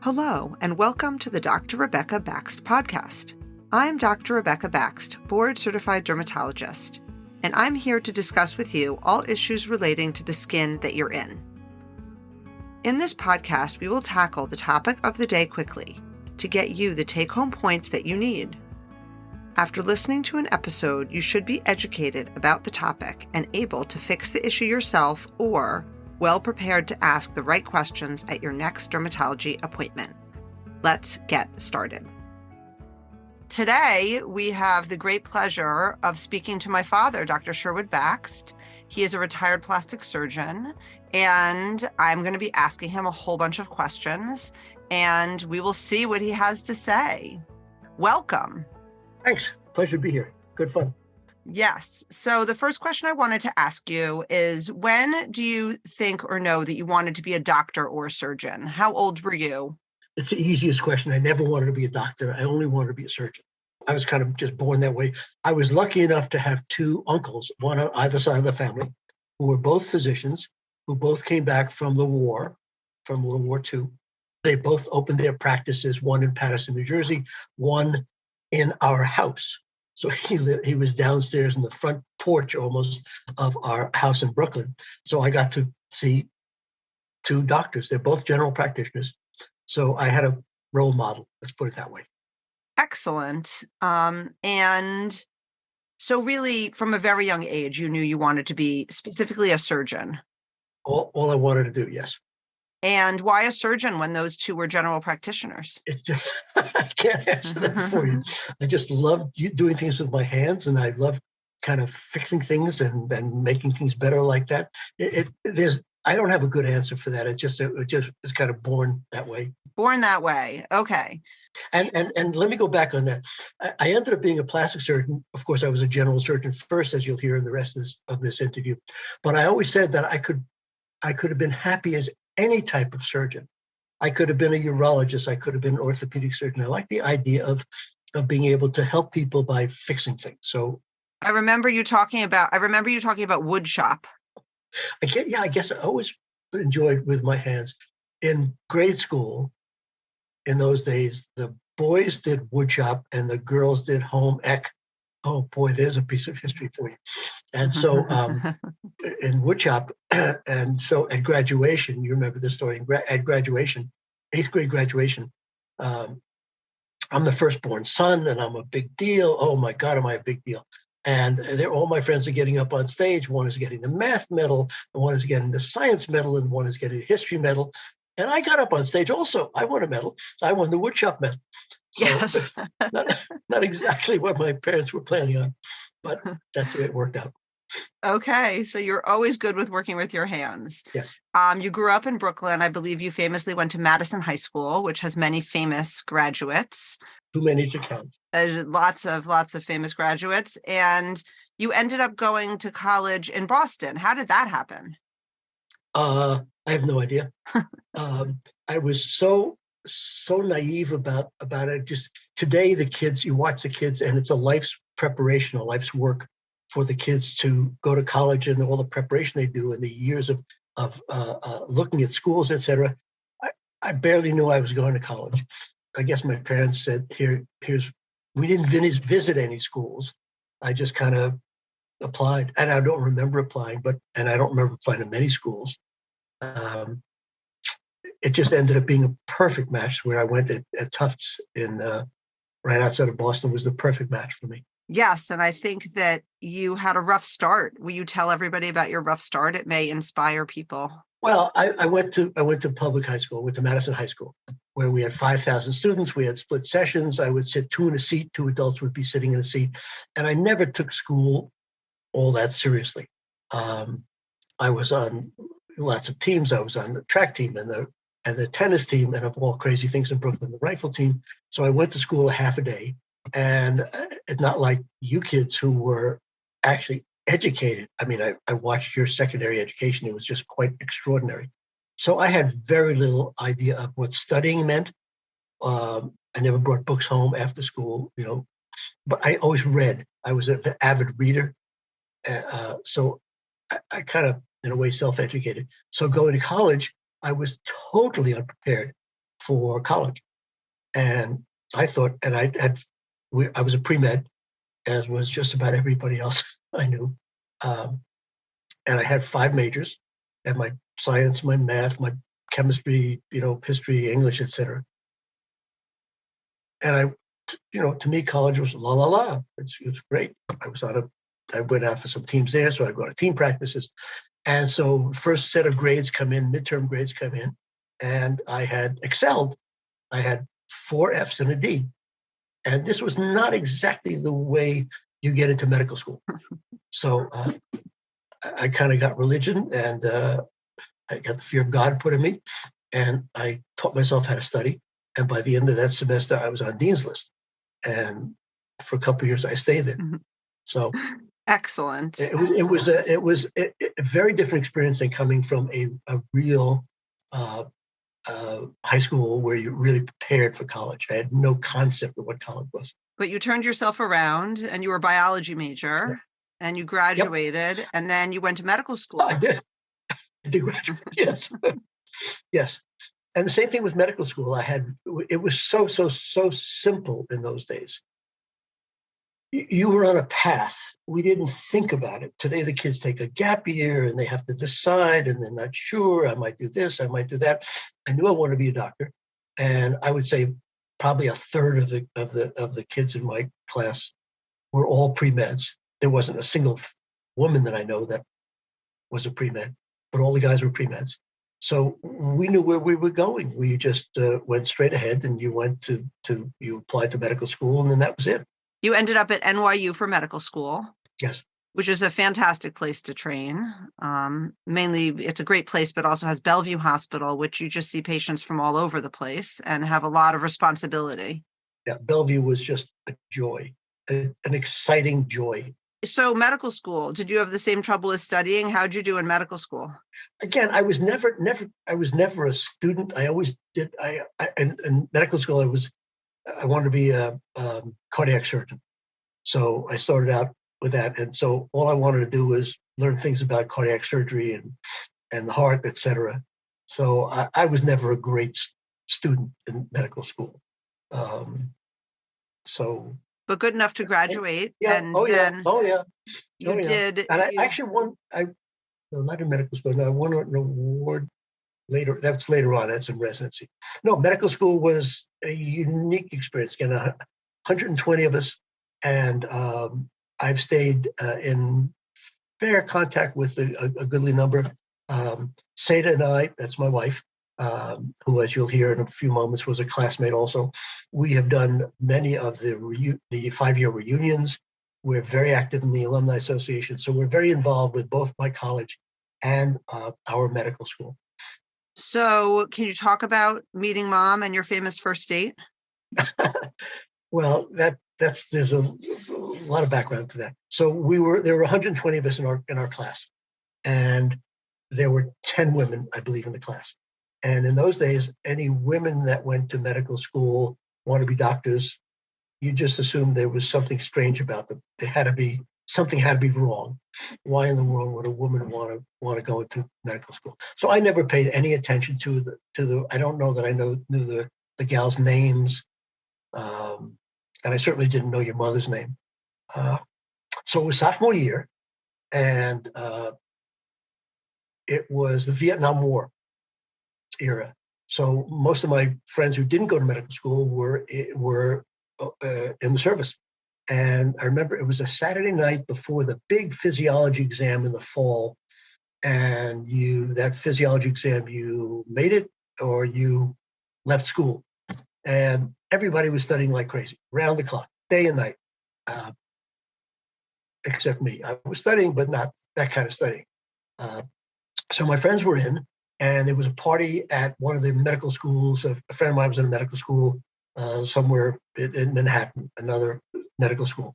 Hello, and welcome to the Dr. Rebecca Baxt podcast. I'm Dr. Rebecca Baxt, board-certified dermatologist, and I'm here to discuss with you all issues relating to the skin that you're in. In this podcast, we will tackle the topic of the day quickly to get you the take-home points that you need. After listening to an episode, you should be educated about the topic and able to fix the issue yourself or well prepared to ask the right questions at your next dermatology appointment. Let's get started. Today, we have the great pleasure of speaking to my father, Dr. Sherwood Baxt. He is a retired plastic surgeon, and I'm going to be asking him a whole bunch of questions, and we will see what he has to say. Welcome. Thanks. Pleasure to be here. Good fun. Yes. So the first question I wanted to ask you is, when do you think or know that you wanted to be a doctor or a surgeon? How old were you? It's the easiest question. I never wanted to be a doctor. I only wanted to be a surgeon. I was kind of just born that way. I was lucky enough to have two uncles, one on either side of the family, who were both physicians, who both came back from the war, from World War II. They both opened their practices, one in Patterson, New Jersey, one in our house. So he was downstairs in the front porch almost of our house in Brooklyn. So I got to see two doctors. They're both general practitioners. So I had a role model, let's put it that way. Excellent. And so really from a very young age, you knew you wanted to be specifically a surgeon. All I wanted to do, yes. And why a surgeon when those two were general practitioners? It just, I can't answer that for you. I just love doing things with my hands, and I love kind of fixing things and making things better like that. I don't have a good answer for that. It just is kind of born that way. Born that way. Okay. And let me go back on that. I ended up being a plastic surgeon. Of course, I was a general surgeon first, as you'll hear in the rest of this interview. But I always said that I could have been happy as any type of surgeon. I could have been a urologist. I could have been an orthopedic surgeon. I like the idea of being able to help people by fixing things. So I remember you talking about wood shop. I guess I always enjoyed with my hands. In grade school, in those days, the boys did wood shop and the girls did home ec. Oh boy, there's a piece of history for you. And so in woodshop, and so at graduation, you remember this story, at graduation, 8th grade graduation, I'm the firstborn son and I'm a big deal. Oh my God, am I a big deal? And all my friends are getting up on stage. One is getting the math medal, and one is getting the science medal, and one is getting the history medal. And I got up on stage also. I won a medal. I won the woodshop medal. So yes. not exactly what my parents were planning on, but that's the way it worked out. Okay. So you're always good with working with your hands. Yes. You grew up in Brooklyn. I believe you famously went to Madison High School, which has many famous graduates. Too many to count. Lots of famous graduates. And you ended up going to college in Boston. How did that happen? I have no idea. I was so naive about it. Just today, the kids, you watch the kids, and it's a life's preparation, a life's work for the kids to go to college and all the preparation they do and the years of looking at schools, etc. I barely knew I was going to college. I guess my parents said, we didn't visit any schools. I just kind of applied, and I don't remember applying, and I don't remember applying to many schools. It just ended up being a perfect match. Where I went at Tufts right outside of Boston was the perfect match for me. Yes, and I think that you had a rough start. Will you tell everybody about your rough start? It may inspire people. Well, I went to public high school, went to Madison High School, where we had 5,000 students. We had split sessions. I would sit two in a seat. Two adults would be sitting in a seat. And I never took school all that seriously. I was on lots of teams. I was on the track team and the tennis team, and of all crazy things in Brooklyn, the rifle team. So I went to school a half a day. And it's not like you kids who were actually educated. I mean, I watched your secondary education. It was just quite extraordinary. So I had very little idea of what studying meant. I never brought books home after school, but I always read. I was an avid reader. So I kind of, in a way, self-educated. So going to college, I was totally unprepared for college. And I thought, and I was a pre-med, as was just about everybody else I knew. And I had 5 majors, and my science, my math, my chemistry, history, English, etc. And to me, college was la la la. It was great. I went out for some teams there, so I go to team practices. And so first set of grades come in, midterm grades come in, and I had excelled. I had 4 Fs and a D. And this was not exactly the way you get into medical school. So I kind of got religion, and I got the fear of God put in me, and I taught myself how to study. And by the end of that semester, I was on Dean's List. And for a couple of years, I stayed there. Mm-hmm. So excellent. It was a very different experience than coming from a real high school where you're really prepared for college. I had no concept of what college was. But you turned yourself around, and you were a biology major, and you graduated, and then you went to medical school. Oh, I did. I did graduate. Yes. Yes. And the same thing with medical school. It was so simple in those days. You were on a path. We didn't think about it. Today, the kids take a gap year and they have to decide, and they're not sure. I might do this, I might do that. I knew I wanted to be a doctor, and I would say probably a third of the kids in my class were all pre-meds. There wasn't a single woman that I know that was a pre-med, but all the guys were pre-meds. So we knew where we were going. We just went straight ahead, and you applied to medical school, and then that was it. You ended up at NYU for medical school. Yes. Which is a fantastic place to train. Mainly, it's a great place, but also has Bellevue Hospital, which you just see patients from all over the place and have a lot of responsibility. Yeah, Bellevue was just a joy, an exciting joy. So medical school, did you have the same trouble as studying? How'd you do in medical school? Again, I was never a student. I always did. In medical school, I wanted to be a cardiac surgeon. So I started out with that. And so all I wanted to do was learn things about cardiac surgery and the heart, et cetera. So I was never a great student in medical school. But good enough to graduate. Yeah. And then you did. And I actually won, not in medical school. No, I won an award later. That's later on. That's in residency. No, medical school was a unique experience. Again, 120 of us. And I've stayed in fair contact with a goodly number. Seda and I, that's my wife, who, as you'll hear in a few moments, was a classmate also. We have done many of the 5-year reunions. We're very active in the Alumni Association. So we're very involved with both my college and our medical school. So can you talk about meeting Mom and your famous first date? Well, there's a lot of background to that. So there were 120 of us in our class, and there were 10 women, I believe, in the class. And in those days, any women that went to medical school, want to be doctors, you just assumed there was something strange about them. Something had to be wrong. Why in the world would a woman want to go into medical school? So I never paid any attention to the. I don't know that I knew the gals' names, and I certainly didn't know your mother's name. So it was sophomore year, and it was the Vietnam War era. So most of my friends who didn't go to medical school were in the service. And I remember it was a Saturday night before the big physiology exam in the fall. And that physiology exam, you made it or you left school. And everybody was studying like crazy, round the clock, day and night, except me. I was studying, but not that kind of studying. So my friends were in, and there was a party at one of the medical schools. A friend of mine was in a medical school somewhere in Manhattan, another medical school.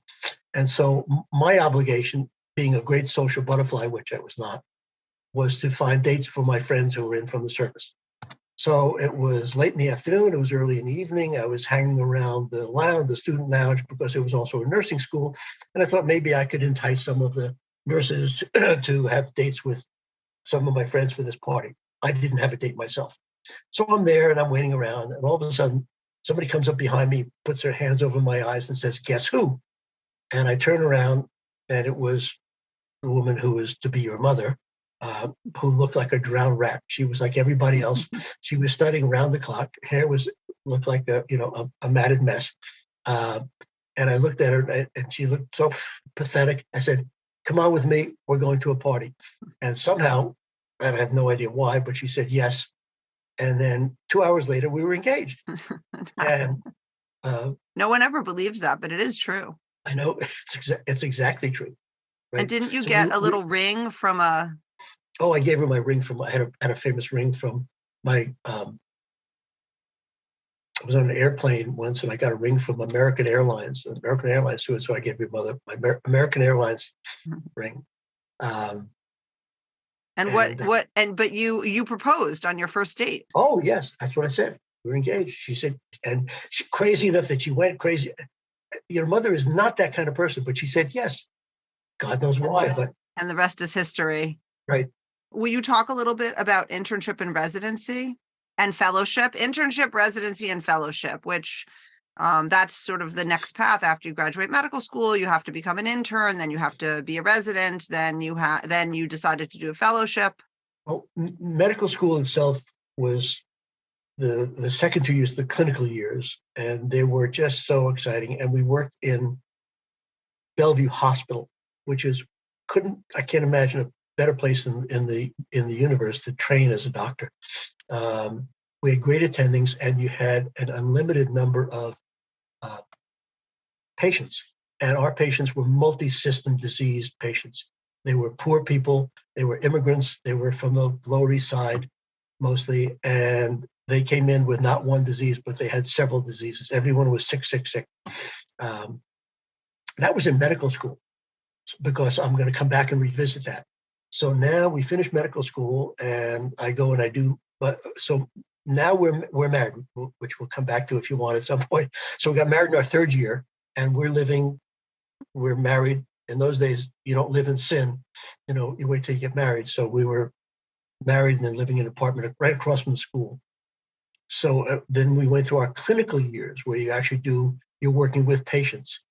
And so my obligation, being a great social butterfly, which I was not, was to find dates for my friends who were in from the service. So it was late in the afternoon. It was early in the evening. I was hanging around the student lounge, because it was also a nursing school. And I thought maybe I could entice some of the nurses to have dates with some of my friends for this party. I didn't have a date myself. So I'm there and I'm waiting around, and all of a sudden, somebody comes up behind me, puts their hands over my eyes and says, "Guess who?" And I turn around, and it was the woman who was to be your mother, who looked like a drowned rat. She was like everybody else. She was studying around the clock. Hair looked like a matted mess. Uh, and I looked at her, and she looked so pathetic. I said, "Come on with me. We're going to a party." And somehow, I have no idea why, but she said yes. And then 2 hours later, we were engaged. And no one ever believes that, but it is true. I know it's exactly true. Right? And didn't you So get a little ring from a? Oh, I gave her my ring I had a famous ring from my. I was on an airplane once, and I got a ring from American Airlines. American Airlines, so I gave your mother my American Airlines ring. But you proposed on your first date. Oh yes, that's what I said. We're engaged. She said, and crazy enough that she went crazy. Your mother is not that kind of person, but she said yes. God knows why, but and the rest is history. Right. Will you talk a little bit about internship and residency and fellowship? Internship, residency, and fellowship, which that's sort of the next path after you graduate medical school. You have to become an intern, then you have to be a resident, then you decided to do a fellowship. Well, medical school itself was the second 2 years, the clinical years, and they were just so exciting. And we worked in Bellevue Hospital, which I can't imagine a better place in the universe to train as a doctor. We had great attendings, and you had an unlimited number of patients. And our patients were multi-system disease patients. They were poor people. They were immigrants. They were from the Lower East Side mostly. And they came in with not one disease, but they had several diseases. Everyone was sick. That was in medical school, because I'm going to come back and revisit that. So now we finished medical school, and I go and I do. But so now we're married, which we'll come back to if you want at some point. So we got married in our third year, and we're married. In those days, you don't live in sin. You wait till you get married. So we were married and then living in an apartment right across from the school. So then we went through our clinical years, where you're working with patients.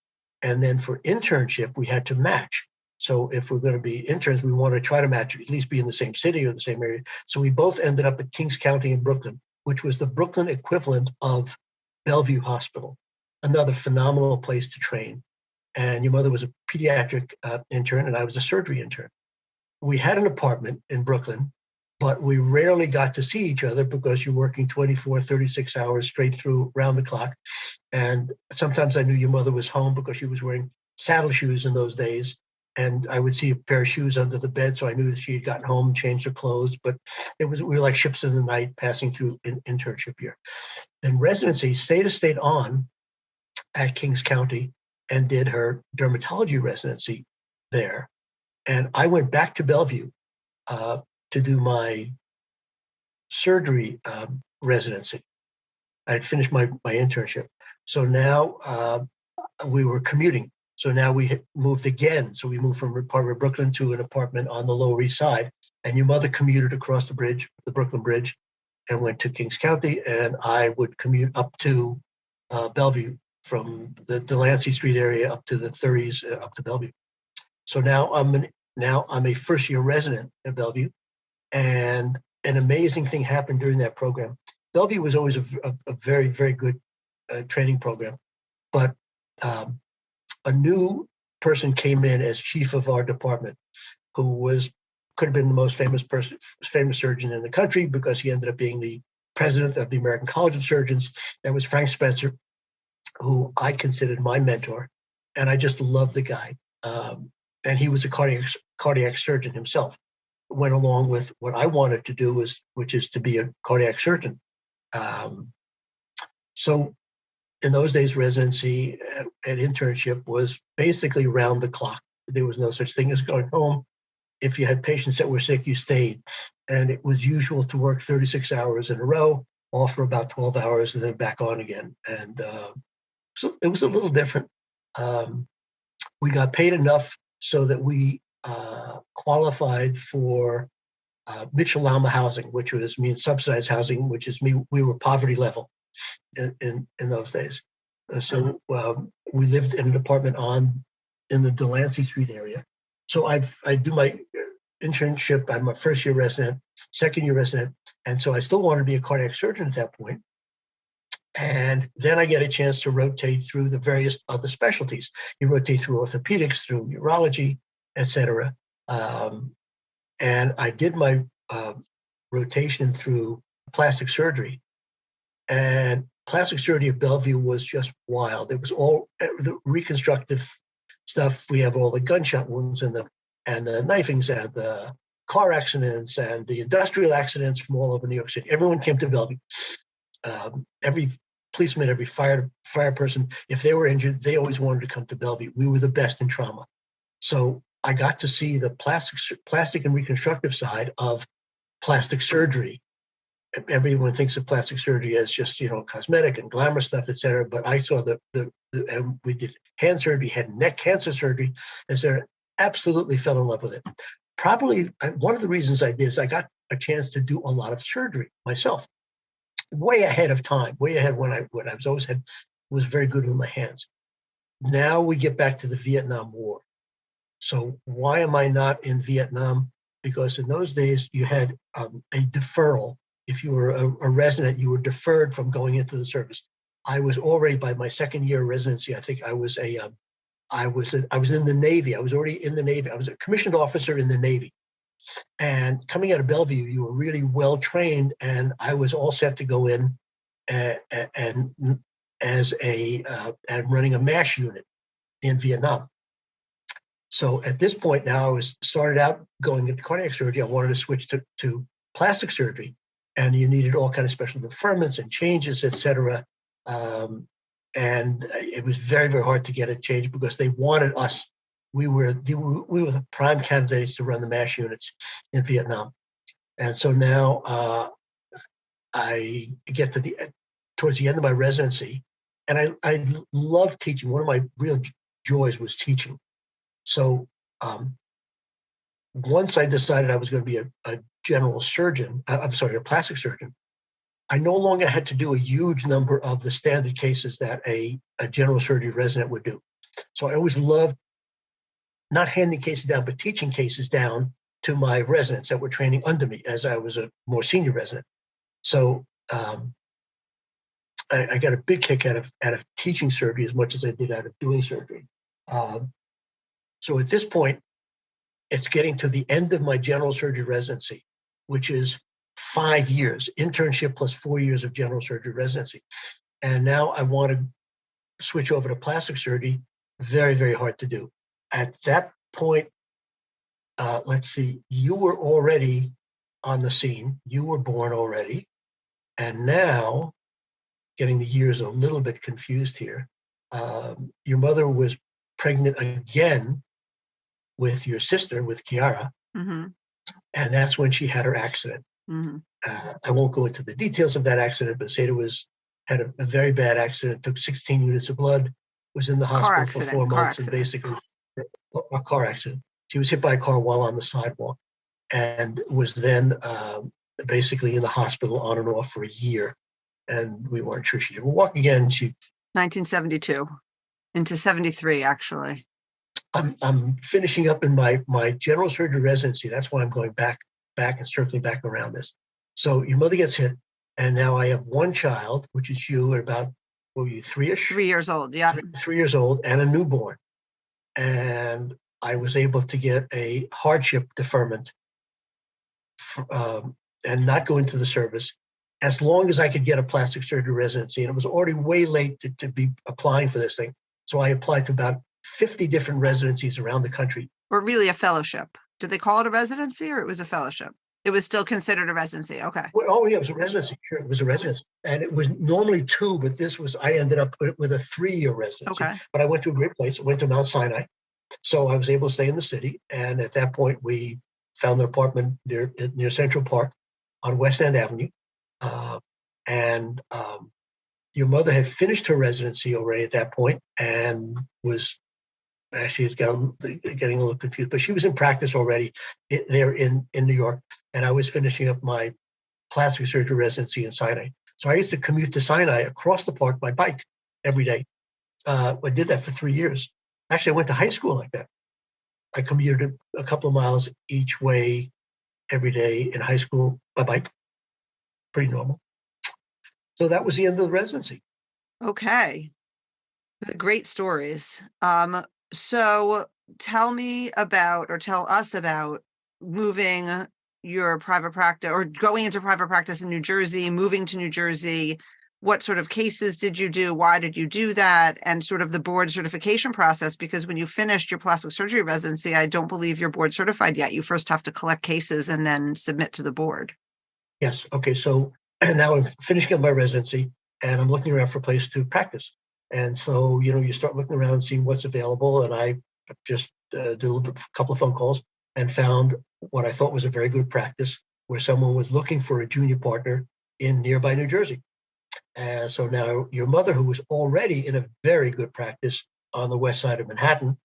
And then for internship, we had to match. So if we're going to be interns, we want to try to match, at least be in the same city or the same area. So we both ended up at Kings County in Brooklyn, which was the Brooklyn equivalent of Bellevue Hospital, another phenomenal place to train. And your mother was a pediatric intern, and I was a surgery intern. We had an apartment in Brooklyn, but we rarely got to see each other because you're working 24, 36 hours straight through around the clock. And sometimes I knew your mother was home because she was wearing saddle shoes in those days. And I would see a pair of shoes under the bed, so I knew that she had gotten home and changed her clothes. But we were like ships in the night passing through internship year. Then residency, stayed on at Kings County and did her dermatology residency there. And I went back to Bellevue to do my surgery residency. I had finished my internship. So now we were commuting. So now we moved again. So we moved from an apartment in Brooklyn to an apartment on the Lower East Side. And your mother commuted across the bridge, the Brooklyn Bridge, and went to Kings County. And I would commute up to Bellevue from the Delancey Street area up to the 30s, up to Bellevue. So now I'm a first-year resident at Bellevue. And an amazing thing happened during that program. Bellevue was always a very, very good training program. But a new person came in as chief of our department, who could have been the most famous surgeon in the country, because he ended up being the president of the American College of Surgeons. That was Frank Spencer, who I considered my mentor, and I just loved the guy. And he was a cardiac surgeon himself. Went along with what I wanted to do, which is to be a cardiac surgeon. So in those days, residency and internship was basically round the clock. There was no such thing as going home. If you had patients that were sick, you stayed. And it was usual to work 36 hours in a row, off for about 12 hours, and then back on again. And so it was a little different. We got paid enough so that we qualified for Mitchell-Lama housing, which means subsidized housing, which is we were poverty level in those days. So we lived in an apartment in the Delancey Street area. So I do my internship. I'm a first year resident, second year resident, and so I still wanted to be a cardiac surgeon at that point. And then I get a chance to rotate through the various other specialties. You rotate through orthopedics, through urology, et cetera. And I did my rotation through plastic surgery. And plastic surgery at Bellevue was just wild. It was all the reconstructive stuff. We have all the gunshot wounds and the knifings and the car accidents and the industrial accidents from all over New York City. Everyone came to Bellevue. Every policeman, every fire person, if they were injured, they always wanted to come to Bellevue. We were the best in trauma. So I got to see the plastic and reconstructive side of plastic surgery. Everyone thinks of plastic surgery as just, cosmetic and glamour stuff, et cetera. But I saw and we did hand surgery, head and neck cancer surgery, et cetera. Absolutely fell in love with it. Probably one of the reasons I did is I got a chance to do a lot of surgery myself, way ahead of time, way ahead when I was very good with my hands. Now we get back to the Vietnam War. So why am I not in Vietnam? Because in those days you had a deferral. If you were a resident, you were deferred from going into the service. I was already, by my second year of residency, I think I was in the Navy. I was already in the Navy. I was a commissioned officer in the Navy. And coming out of Bellevue, you were really well trained, and I was all set to go in and running a MASH unit in Vietnam. So at this point now, I started out going into cardiac surgery. I wanted to switch to plastic surgery, and you needed all kind of special deferments and changes, et cetera. And it was very, very hard to get it changed because they wanted us. We were the prime candidates to run the MASH units in Vietnam. And so now I get towards the end of my residency, and I love teaching. One of my real joys was teaching. So once I decided I was going to be a general surgeon, a plastic surgeon, I no longer had to do a huge number of the standard cases that a general surgery resident would do. So I always loved not handing cases down, but teaching cases down to my residents that were training under me as I was a more senior resident. So I got a big kick out of teaching surgery as much as I did out of doing surgery. So at this point, it's getting to the end of my general surgery residency, which is 5 years, internship plus 4 years of general surgery residency. And now I want to switch over to plastic surgery. Very, very hard to do. At that point, let's see, you were already on the scene. You were born already. And now, getting the years a little bit confused here, your mother was pregnant again with your sister, with Kiara. Mm-hmm. And that's when she had her accident. Mm-hmm. I won't go into the details of that accident, but Seda had a very bad accident, took 16 units of blood, was in the hospital for 4 months, and basically a car accident. She was hit by a car while on the sidewalk and was then basically in the hospital on and off for a year. And we weren't sure she would walk again. 1972 into 73, actually. I'm finishing up in my general surgery residency. That's why I'm going back and circling back around this. So your mother gets hit, and now I have one child, which is you, at about, what were you, 3-ish? 3 years old, yeah. 3 years old, and a newborn. And I was able to get a hardship deferment and not go into the service as long as I could get a plastic surgery residency. And it was already way late to be applying for this thing. So I applied to about 50 different residencies around the country. Or really a fellowship. Did they call it a residency, or it was a fellowship? It was still considered a residency. Okay. Well, it was a residency. Sure, it was a residency. And it was normally 2, but I ended up with a 3-year residency. Okay. But I went to a great place. I went to Mount Sinai. So I was able to stay in the city. And at that point, we found an apartment near Central Park on West End Avenue. Your mother had finished her residency already at that point and was Actually, it's getting a little confused, but she was in practice already there in New York, and I was finishing up my plastic surgery residency in Sinai. So I used to commute to Sinai across the park by bike every day. I did that for 3 years. Actually, I went to high school like that. I commuted a couple of miles each way every day in high school by bike. Pretty normal. So that was the end of the residency. Okay. Great stories. So tell me about, or tell us about moving your private practice or going into private practice in New Jersey, moving to New Jersey. What sort of cases did you do? Why did you do that? And sort of the board certification process, because when you finished your plastic surgery residency, I don't believe you're board certified yet. You first have to collect cases and then submit to the board. Yes. Okay. So now I'm finishing up my residency and I'm looking around for a place to practice. And so, you start looking around and seeing what's available. And I just did a couple of phone calls and found what I thought was a very good practice where someone was looking for a junior partner in nearby New Jersey. And so now your mother, who was already in a very good practice on the west side of Manhattan,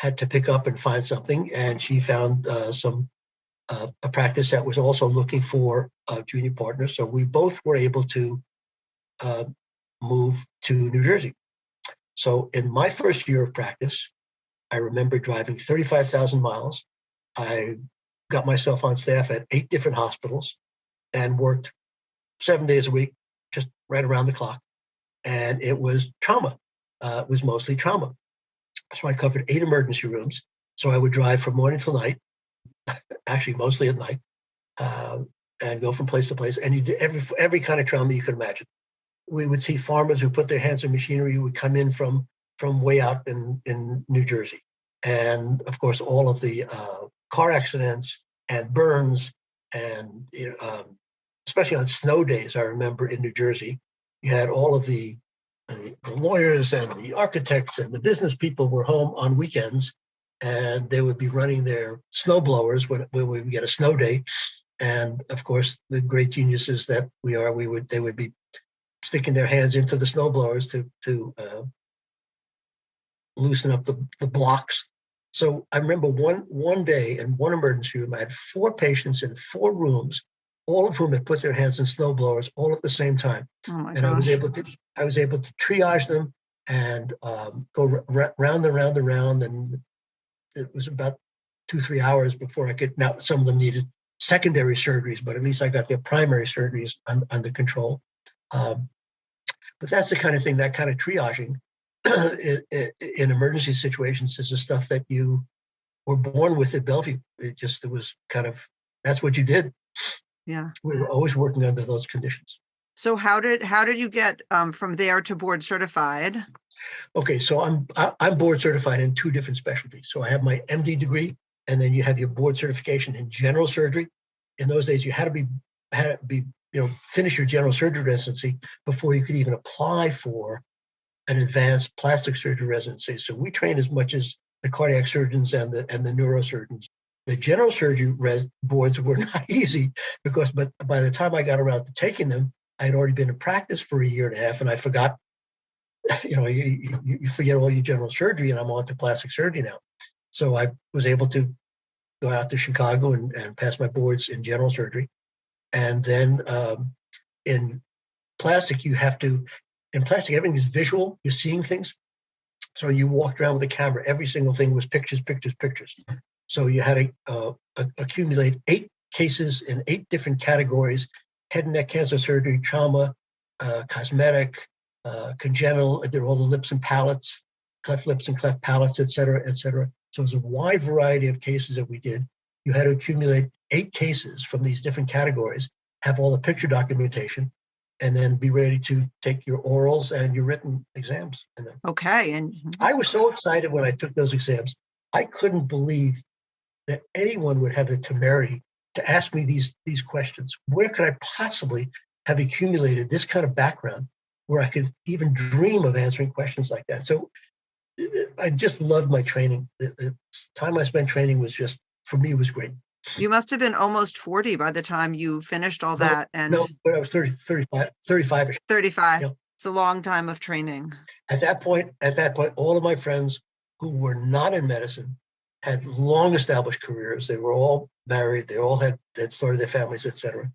had to pick up and find something. And she found a practice that was also looking for a junior partner. So we both were able to move to New Jersey. So in my first year of practice, I remember driving 35,000 miles. I got myself on staff at 8 different hospitals and worked 7 days a week, just right around the clock. And it was trauma. It was mostly trauma. So I covered 8 emergency rooms. So I would drive from morning till night, actually mostly at night, and go from place to place. And you did every kind of trauma you could imagine. We would see farmers who put their hands on machinery who would come in from way out in New Jersey. And of course, all of the car accidents and burns, and especially on snow days, I remember in New Jersey, you had all of the lawyers and the architects and the business people were home on weekends, and they would be running their snow blowers when we would get a snow day. And of course, the great geniuses that they would be sticking their hands into the snow blowers to loosen up the blocks. So I remember one day in one emergency room, I had 4 patients in 4 rooms, all of whom had put their hands in snow blowers all at the same time. Oh my And gosh. I was able to triage them and go round and round. And it was about 2-3 hours before I could. Now some of them needed secondary surgeries, but at least I got their primary surgeries under control. But that's the kind of thing, that kind of triaging in emergency situations is the stuff that you were born with at Bellevue. It was kind of, that's what you did. Yeah. We were always working under those conditions. So how did you get from there to board certified? Okay, so I'm board certified in 2 different specialties. So I have my MD degree, and then you have your board certification in general surgery. In those days, you had to be finish your general surgery residency before you could even apply for an advanced plastic surgery residency. So we train as much as the cardiac surgeons and the neurosurgeons. The general surgery boards were not easy because, but by the time I got around to taking them, I had already been in practice for 1.5 years, and I forgot. You forget all your general surgery, and I'm on to plastic surgery now. So I was able to go out to Chicago and pass my boards in general surgery. And then in plastic, everything is visual. You're seeing things. So you walked around with a camera. Every single thing was pictures, pictures, pictures. So you had to accumulate 8 cases in 8 different categories: head and neck cancer surgery, trauma, cosmetic, congenital. I did all the lips and palates, cleft lips and cleft palates, et cetera, et cetera. So it was a wide variety of cases that we did. You had to accumulate 8 cases from these different categories, have all the picture documentation, and then be ready to take your orals and your written exams. Okay. And I was so excited when I took those exams. I couldn't believe that anyone would have the temerity to ask me these questions. Where could I possibly have accumulated this kind of background where I could even dream of answering questions like that? So I just loved my training. The time I spent training was just, for me, was great. you must have been almost 40 by the time you finished all that. And no, but I was 35-ish. 35. Yep. It's a long time of training. At that point, all of my friends who were not in medicine had long established careers. They were all married. They all had started their families, etc.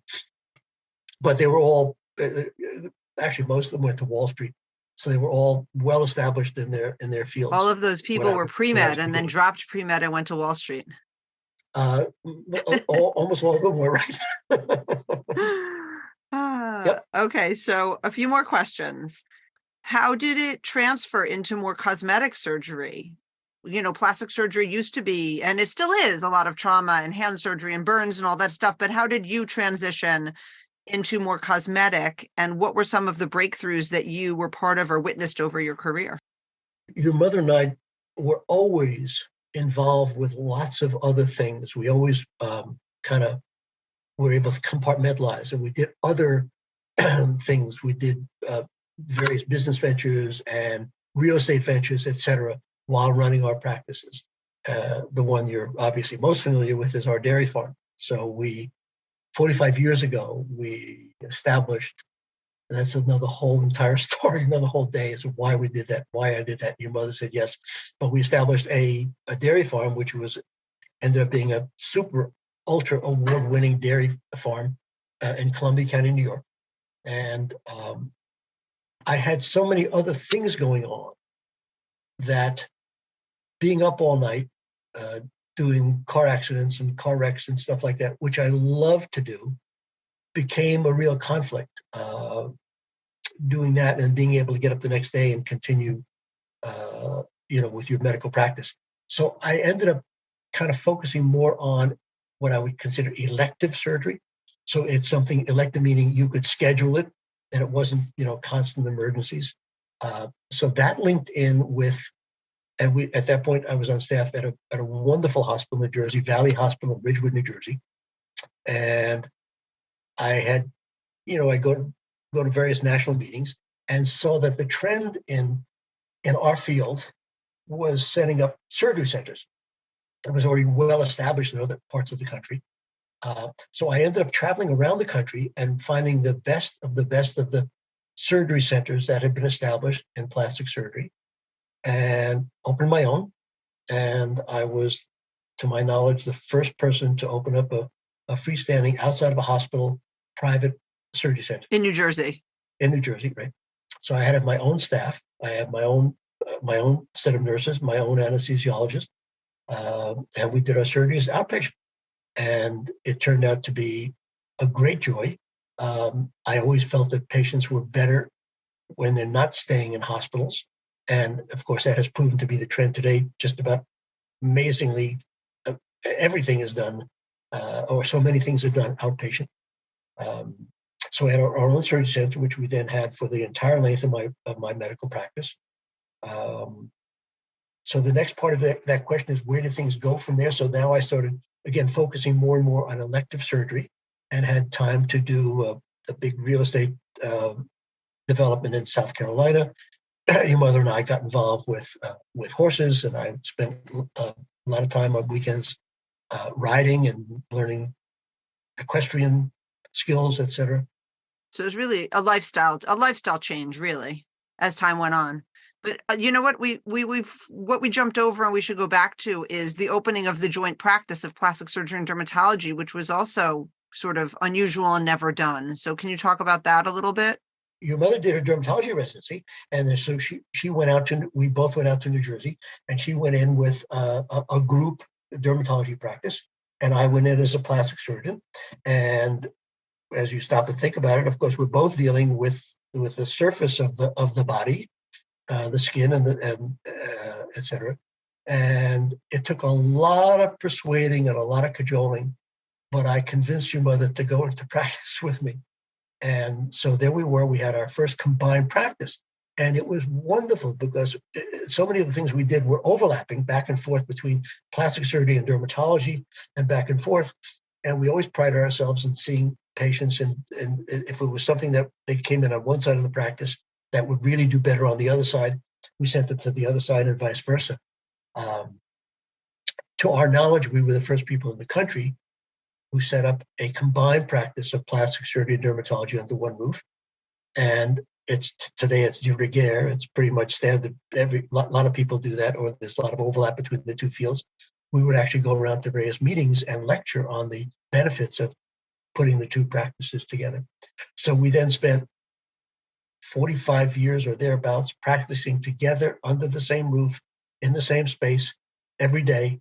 But they were all, actually, most of them went to Wall Street. So they were all well established in their fields. All of those people were pre-med and then dropped pre-med and went to Wall Street. Almost all of them were, right? Yep. Okay, so a few more questions. How did it transfer into more cosmetic surgery? Plastic surgery used to be, and it still is, a lot of trauma and hand surgery and burns and all that stuff. But how did you transition into more cosmetic, and what were some of the breakthroughs that you were part of or witnessed over your career? Your mother and I were always involved with lots of other things. We always kind of were able to compartmentalize, and we did other things. We did various business ventures and real estate ventures, etc., while running our practices. The one you're obviously most familiar with is our dairy farm. So 45 years ago, we established, and that's another whole entire story, another whole day as to why we did that, why I did that. Your mother said yes. But we established a dairy farm, which ended up being a super ultra award-winning dairy farm in Columbia County, New York. And I had so many other things going on that being up all night, doing car accidents and car wrecks and stuff like that, which I love to do, became a real conflict. Doing that and being able to get up the next day and continue, with your medical practice. So I ended up kind of focusing more on what I would consider elective surgery. So it's something elective, meaning you could schedule it and it wasn't, constant emergencies. So that linked in with, and at that point I was on staff at a wonderful hospital in New Jersey, Valley Hospital in Ridgewood, New Jersey. And I had, I go to various national meetings and saw that the trend in our field was setting up surgery centers. It was already well established in other parts of the country. So I ended up traveling around the country and finding the best of the surgery centers that had been established in plastic surgery and opened my own. And I was, to my knowledge, the first person to open up a freestanding, outside of a hospital, private surgery center. In New Jersey. In New Jersey, right. So I had my own staff. I had my own set of nurses, my own anesthesiologist, and we did our surgeries outpatient. And it turned out to be a great joy. I always felt that patients were better when they're not staying in hospitals. And of course, that has proven to be the trend today. Just about amazingly, everything is done, or so many things are done outpatient. So we had our own surgery center, which we then had for the entire length of my medical practice. So the next part of that question is, where did things go from there? So now I started, again, focusing more and more on elective surgery and had time to do a big real estate development in South Carolina. Your mother and I got involved with horses, and I spent a lot of time on weekends riding and learning equestrian skills, etc. So it was really a lifestyle change, really, as time went on. But you know what what we jumped over and we should go back to is the opening of the joint practice of plastic surgery and dermatology, which was also sort of unusual and never done. So can you talk about that a little bit? Your mother did her dermatology residency, and so she went out we both went out to New Jersey, and she went in with a group dermatology practice, and I went in as a plastic surgeon. And as you stop and think about it, of course, we're both dealing with the surface of the body, the skin and et cetera. And it took a lot of persuading and a lot of cajoling, but I convinced your mother to go into practice with me. And so there we were. We had our first combined practice, and it was wonderful because so many of the things we did were overlapping back and forth between plastic surgery and dermatology, and back and forth. And we always prided ourselves in seeing patients, and if it was something that they came in on one side of the practice that would really do better on the other side, we sent them to the other side, and vice versa. To our knowledge, we were the first people in the country who set up a combined practice of plastic surgery and dermatology under one roof. And today it's de rigueur. It's pretty much standard. Lot of people do that, or there's a lot of overlap between the two fields. We would actually go around to various meetings and lecture on the benefits of putting the two practices together. So we then spent 45 years or thereabouts practicing together under the same roof, in the same space, every day.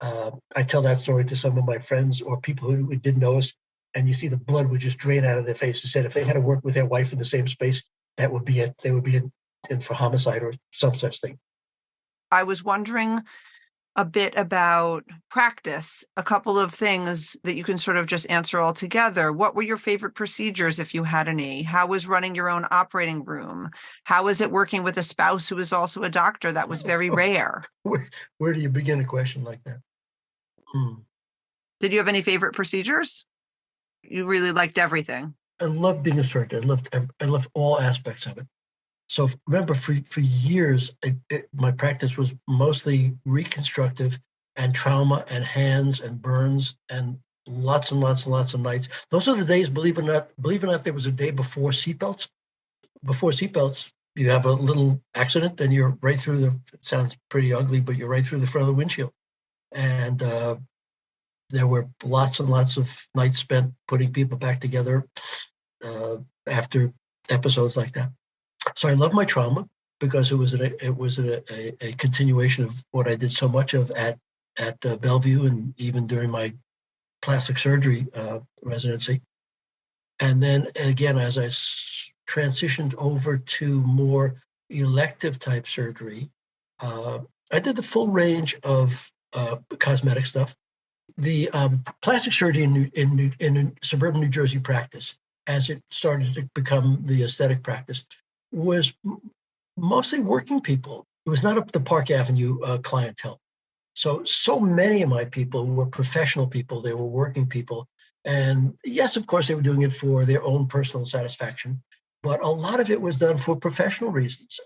I tell that story to some of my friends or people who didn't know us, and you see the blood would just drain out of their face. They said if they had to work with their wife in the same space, that would be it. They would be in for homicide or some such thing. I was wondering a bit about practice, a couple of things that you can sort of just answer all together. What were your favorite procedures, if you had any? How was running your own operating room? How was it working with a spouse who was also a doctor? That was very rare. Where do you begin a question like that? Did you have any favorite procedures? You really liked everything. I loved being a surgeon. I loved all aspects of it. So remember, for years, my practice was mostly reconstructive and trauma and hands and burns and lots and lots and lots of nights. Those are the days, believe it or not, there was a day before seatbelts. Before seatbelts, you have a little accident and you're right through it sounds pretty ugly, but you're right through the front of the windshield. And there were lots and lots of nights spent putting people back together after episodes like that. So I love my trauma because it was a continuation of what I did so much of at Bellevue and even during my plastic surgery residency. And then again, as I transitioned over to more elective type surgery, I did the full range of cosmetic stuff. The plastic surgery in suburban New Jersey practice, as it started to become the aesthetic practice, was mostly working people. It was not up the Park Avenue clientele. So many of my people were professional people. They were working people. And yes, of course, they were doing it for their own personal satisfaction, but a lot of it was done for professional reasons.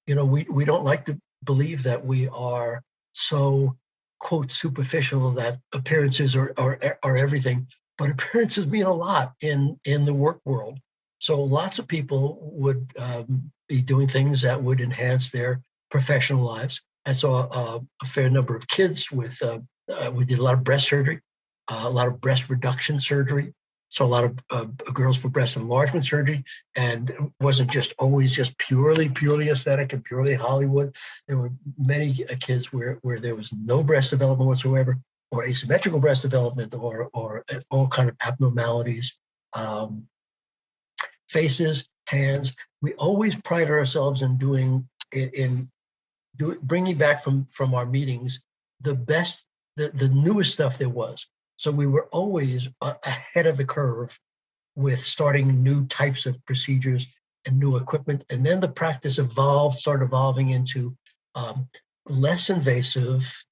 We don't like to believe that we are so, quote, superficial that appearances are everything, but appearances mean a lot in the work world. So lots of people would be doing things that would enhance their professional lives. I saw a fair number of kids we did a lot of breast surgery, a lot of breast reduction surgery. So a lot of girls for breast enlargement surgery. And it wasn't just always just purely aesthetic and purely Hollywood. There were many kids where there was no breast development whatsoever, or asymmetrical breast development, or all kind of abnormalities. Faces, hands. We always prided ourselves in bringing back from our meetings the best, the newest stuff there was. So we were always ahead of the curve with starting new types of procedures and new equipment. And then the practice started evolving into less invasive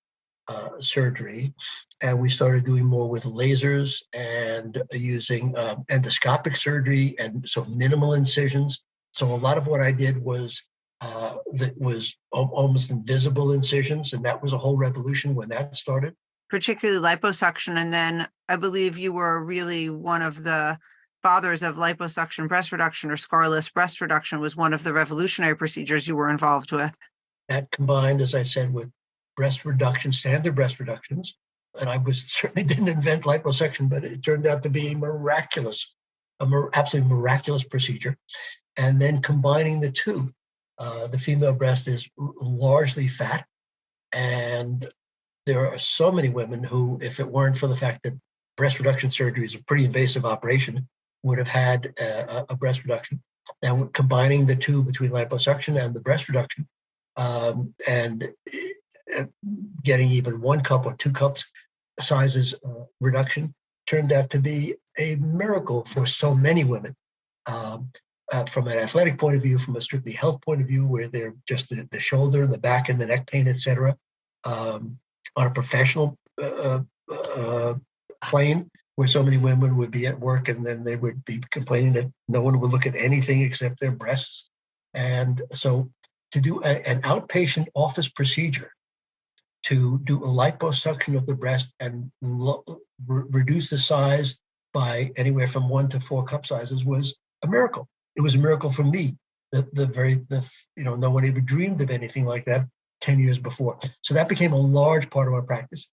surgery. And we started doing more with lasers and using endoscopic surgery, and so minimal incisions. So a lot of what I did was almost invisible incisions, and that was a whole revolution when that started. Particularly liposuction, and then I believe you were really one of the fathers of liposuction breast reduction, or scarless breast reduction was one of the revolutionary procedures you were involved with. That combined, as I said, with breast reduction, standard breast reductions. And I certainly didn't invent liposuction, but it turned out to be absolutely miraculous procedure. And then combining the two, the female breast is largely fat. And there are so many women who, if it weren't for the fact that breast reduction surgery is a pretty invasive operation, would have had a breast reduction. And combining the two between liposuction and the breast reduction, and getting even 1 cup or 2 cups sizes reduction turned out to be a miracle for so many women. From an athletic point of view, from a strictly health point of view, where they're just the shoulder and the back and the neck pain, etc. On a professional plane, where so many women would be at work and then they would be complaining that no one would look at anything except their breasts. And so to do an outpatient office procedure, to do a liposuction of the breast and reduce the size by anywhere from 1 to 4 cup sizes was a miracle. it was a miracle for me. No one ever dreamed of anything like that 10 years before. So that became a large part of our practice.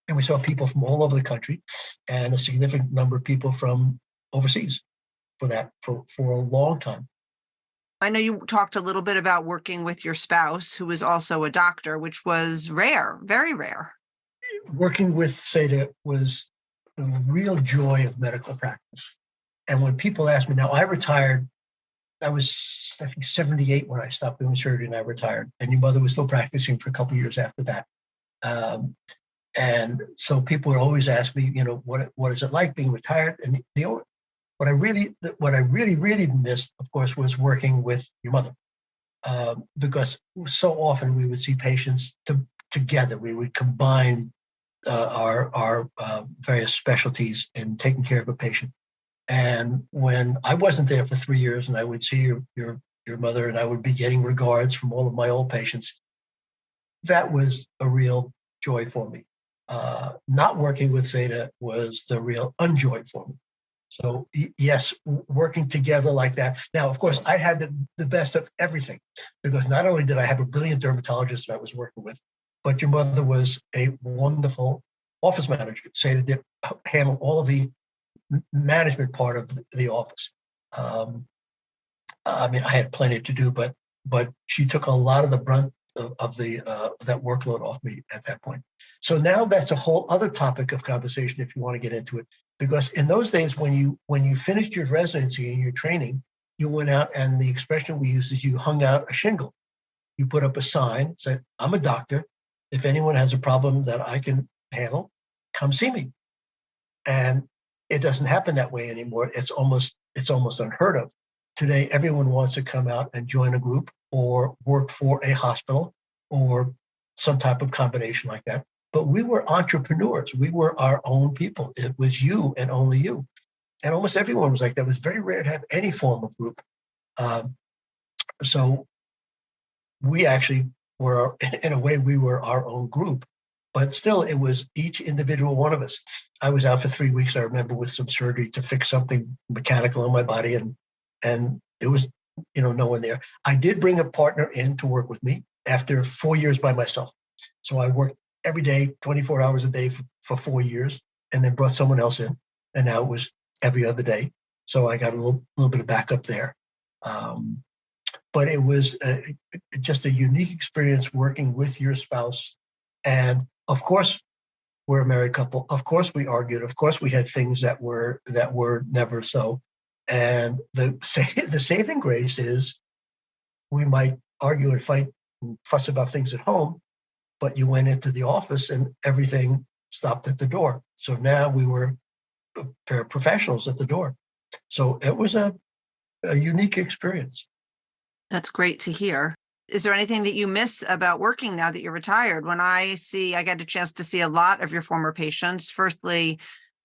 And we saw people from all over the country and a significant number of people from overseas for a long time. I know you talked a little bit about working with your spouse, who was also a doctor, which was rare, very rare. Working with Seda was a real joy of medical practice. And when people ask me, now I retired, I was, I think, 78 when I stopped doing surgery and I retired. And your mother was still practicing for a couple of years after that. And so people would always ask me, what is it like being retired? And what I really missed, of course, was working with your mother, because so often we would see patients together. We would combine our various specialties in taking care of a patient. And when I wasn't there for 3 years, and I would see your mother, and I would be getting regards from all of my old patients, that was a real joy for me. Not working with Seda was the real unjoy for me. So yes, working together like that. Now, of course, I had the best of everything, because not only did I have a brilliant dermatologist that I was working with, but your mother was a wonderful office manager. Seda did handle all of the management part of the office. I had plenty to do, but she took a lot of the brunt of that workload off me at that point. So now that's a whole other topic of conversation if you want to get into it, because in those days when you finished your residency and your training, you went out, and the expression we used is you hung out a shingle. You put up a sign, said, "I'm a doctor. If anyone has a problem that I can handle, come see me." And it doesn't happen that way anymore. It's almost unheard of. Today, everyone wants to come out and join a group or work for a hospital or some type of combination like that. But we were entrepreneurs. We were our own people. It was you and only you. And almost everyone was like that. It was very rare to have any form of group. So we actually were, in a way, we were our own group. But still, it was each individual one of us. I was out for 3 weeks, I remember, with some surgery to fix something mechanical in my body, and it was, no one there. I did bring a partner in to work with me after 4 years by myself. So I worked every day, 24 hours a day for 4 years, and then brought someone else in. And now it was every other day. So I got a little bit of backup there. But it was just a unique experience working with your spouse. And of course, we're a married couple. Of course, we argued. Of course, we had things that were never so. And the saving grace is we might argue and fight and fuss about things at home, but you went into the office and everything stopped at the door. So now we were a pair of professionals at the door. So it was a unique experience. That's great to hear. Is there anything that you miss about working now that you're retired? When I get a chance to see a lot of your former patients. Firstly,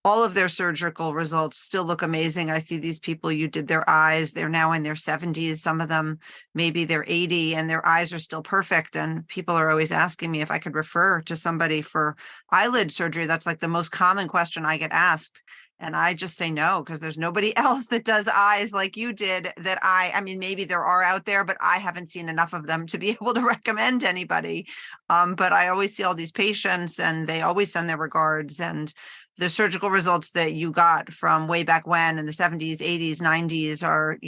all of their surgical results still look amazing. I see these people, you did their eyes, they're now in their 70s. Some of them, maybe they're 80, and their eyes are still perfect. And people are always asking me if I could refer to somebody for eyelid surgery. That's like the most common question I get asked. And I just say no, because there's nobody else that does eyes like you did that maybe there are out there, but I haven't seen enough of them to be able to recommend anybody. But I always see all these patients and they always send their regards, and the surgical results that you got from way back when in the 70s, 80s, 90s are,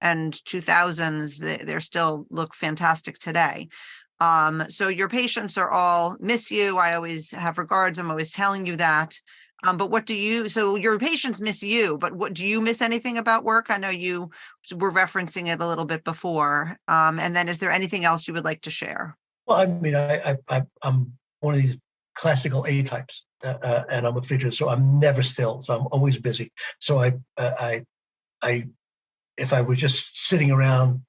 and 2000s, they still look fantastic today. So your patients are all miss you. I always have regards. I'm always telling you that. But so your patients miss you, but what do you miss anything about work? I know you were referencing it a little bit before. And then is there anything else you would like to share? Well, I'm one of these classical A types, and I'm a fidget, so I'm never still. So I'm always busy. So if I was just sitting around,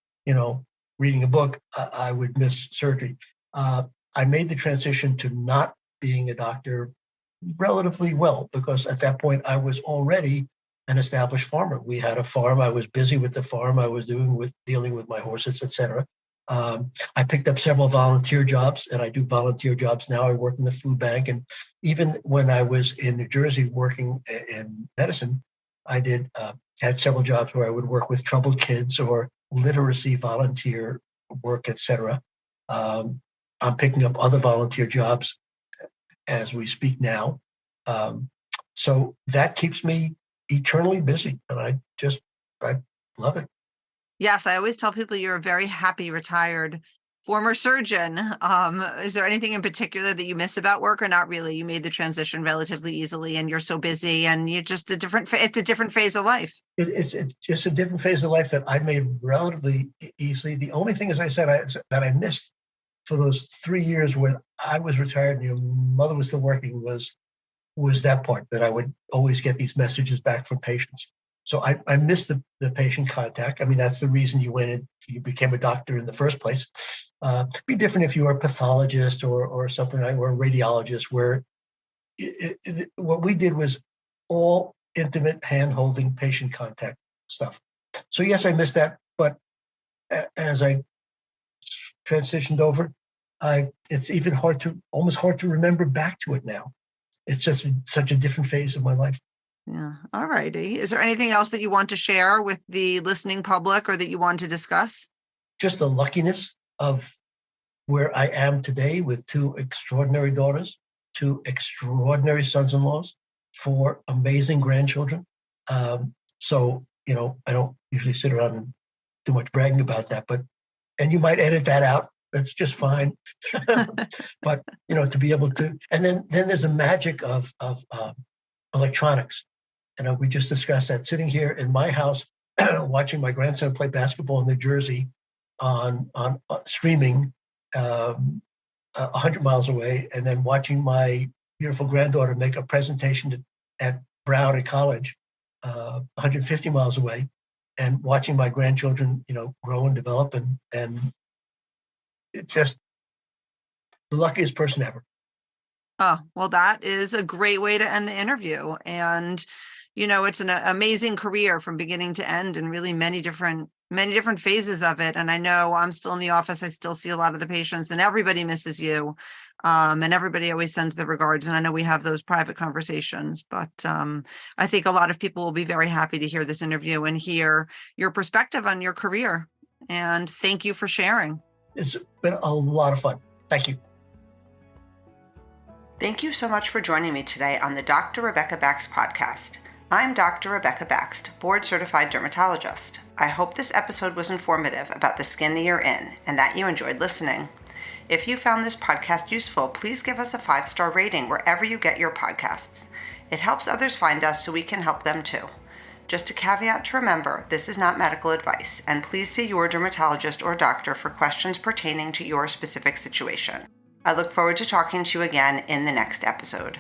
reading a book, I would miss surgery. I made the transition to not being a doctor relatively well, because at that point I was already an established farmer. We had a farm. I was busy with the farm. I was dealing with my horses, etc. I picked up several volunteer jobs, and I do volunteer jobs now. I work in the food bank, and even when I was in New Jersey working in medicine, I had several jobs where I would work with troubled kids or literacy volunteer work, etc. I'm picking up other volunteer jobs as we speak now. So that keeps me eternally busy, and I love it. Yes, I always tell people you're a very happy retired former surgeon. Is there anything in particular that you miss about work, or not really? You made the transition relatively easily, and you're so busy, and you're just it's a different phase of life. It's just a different phase of life that I made relatively easily. The only thing, as I said, that I missed for those 3 years when I was retired and your mother was still working was that part, that I would always get these messages back from patients. So I missed the patient contact. I mean, that's the reason you became a doctor in the first place. It'd be different if you were a pathologist or something like, or a radiologist, where what we did was all intimate hand-holding patient contact stuff. So yes, I missed that, but as I transitioned over, it's even almost hard to remember back to it now. It's just such a different phase of my life. Yeah. All righty. Is there anything else that you want to share with the listening public, or that you want to discuss? Just the luckiness of where I am today with 2 extraordinary daughters, 2 extraordinary sons-in-laws, 4 amazing grandchildren. So, I don't usually sit around and do much bragging about that, and you might edit that out. That's just fine. But, to be able to, and then there's a magic of electronics. We just discussed that, sitting here in my house, watching my grandson play basketball in New Jersey on streaming 100 miles away, and then watching my beautiful granddaughter make a presentation at Brown at college 150 miles away, and watching my grandchildren, grow and develop, and it's just the luckiest person ever. Oh, well, that is a great way to end the interview. And, it's an amazing career from beginning to end, and really many different phases of it. And I know I'm still in the office. I still see a lot of the patients, and everybody misses you. And everybody always sends the regards. And I know we have those private conversations, but I think a lot of people will be very happy to hear this interview and hear your perspective on your career. And thank you for sharing. It's been a lot of fun. Thank you. Thank you so much for joining me today on the Dr. Rebecca Baxt podcast. I'm Dr. Rebecca Baxt, board-certified dermatologist. I hope this episode was informative about the skin that you're in, and that you enjoyed listening. If you found this podcast useful, please give us a 5-star rating wherever you get your podcasts. It helps others find us so we can help them too. Just a caveat to remember, this is not medical advice, and please see your dermatologist or doctor for questions pertaining to your specific situation. I look forward to talking to you again in the next episode.